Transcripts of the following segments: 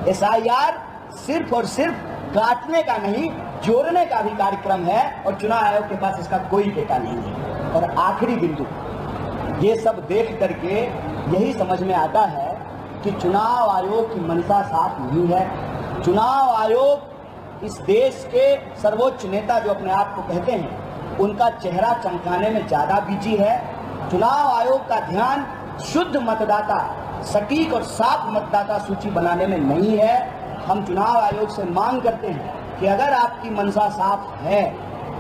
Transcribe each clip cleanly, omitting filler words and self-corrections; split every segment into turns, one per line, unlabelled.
SIR सिर्फ और सिर्फ काटने का नहीं, जोड़ने का भी कार्यक्रम है और चुनाव आयोग के पास इसका कोई डेटा नहीं है। और आखिरी बिंदु, ये सब देख करके यही समझ में आता है कि चुनाव आयोग की मंशा साफ नहीं है। चुनाव आयोग इस देश के सर्वोच्च नेता जो अपने आप को कहते हैं, उनका चेहरा चमकाने में ज़्यादा बिजी है। चुनाव आयोग का ध्यान शुद्ध मतदाता, सटीक और साफ मतदाता सूची बनाने में नहीं है। हम चुनाव आयोग से मांग करते हैं कि अगर आपकी मंशा साफ है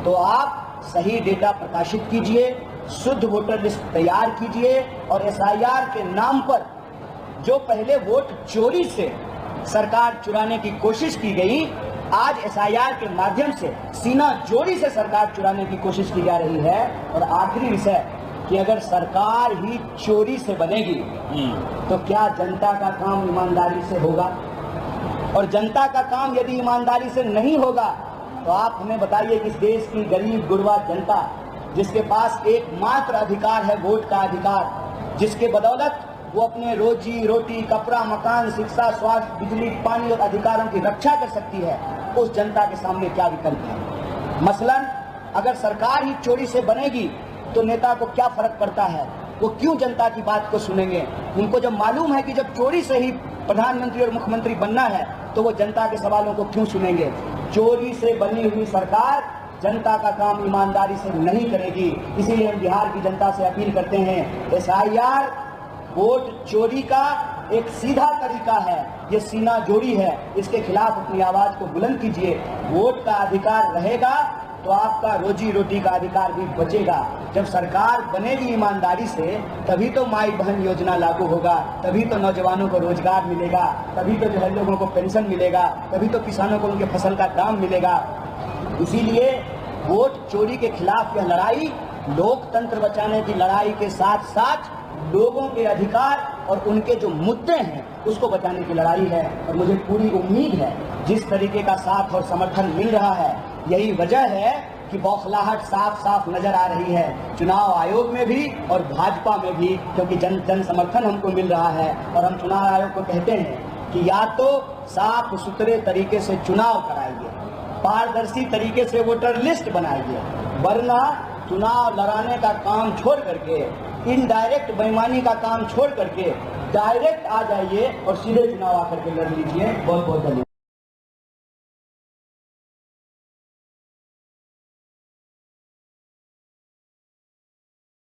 तो आप सही डेटा प्रकाशित कीजिए, शुद्ध वोटर लिस्ट तैयार कीजिए और एसआईआर के नाम पर जो पहले वोट चोरी से सरकार चुराने की कोशिश की गई, आज एसआईआर के माध्यम से सीना जोड़ी से सरकार चुराने की कोशिश की जा रही है। और आखिरी विषय कि अगर सरकार ही चोरी से बनेगी तो क्या जनता का काम ईमानदारी से होगा? और जनता का काम यदि ईमानदारी से नहीं होगा तो आप हमें बताइए कि इस देश की गरीब गुरबा जनता, जिसके पास एकमात्र अधिकार है वोट का अधिकार, जिसके बदौलत वो अपने रोजी रोटी, कपड़ा, मकान, शिक्षा, स्वास्थ्य, बिजली, पानी और अधिकारों की रक्षा कर सकती है, उस जनता के सामने क्या विकल्प है? मसलन अगर सरकार ही चोरी से बनेगी तो नेता को क्या फर्क पड़ता है? वो क्यों जनता की बात को सुनेंगे? उनको जब मालूम है कि जब चोरी से ही प्रधानमंत्री और मुख्यमंत्री बनना है तो वो जनता के सवालों को क्यों सुनेंगे? चोरी से बनी हुई सरकार जनता का काम ईमानदारी से नहीं करेगी। इसीलिए हम बिहार की जनता से अपील करते हैं, एसआईआर वोट चोरी का एक सीधा तरीका है, ये सीना जोड़ी है, इसके खिलाफ अपनी आवाज को बुलंद कीजिए। वोट का अधिकार रहेगा तो आपका रोजी रोटी का अधिकार भी बचेगा। जब सरकार बनेगी ईमानदारी से, तभी तो माई बहन योजना लागू होगा, तभी तो नौजवानों को रोजगार मिलेगा, तभी तो जो है लोगों को पेंशन मिलेगा, तभी तो किसानों को उनके फसल का दाम मिलेगा। इसीलिए वोट चोरी के खिलाफ यह लड़ाई लोकतंत्र बचाने की लड़ाई के साथ साथ लोगों के अधिकार और उनके जो मुद्दे हैं उसको बचाने की लड़ाई है। और मुझे पूरी उम्मीद है जिस तरीके का साथ और समर्थन मिल रहा है, यही वजह है कि बौखलाहट साफ साफ नजर आ रही है चुनाव आयोग में भी और भाजपा में भी, क्योंकि जन समर्थन हमको मिल रहा है। और हम चुनाव आयोग को कहते हैं कि या तो साफ सुथरे तरीके से चुनाव कराइए, पारदर्शी तरीके से वोटर लिस्ट बनाइए, वरना चुनाव लड़ाने का काम छोड़ करके, इनडायरेक्ट बेईमानी का काम छोड़ करके डायरेक्ट आ जाइए और सीधे चुनाव आकर के लड़ लीजिए। बहुत बहुत धन्यवाद।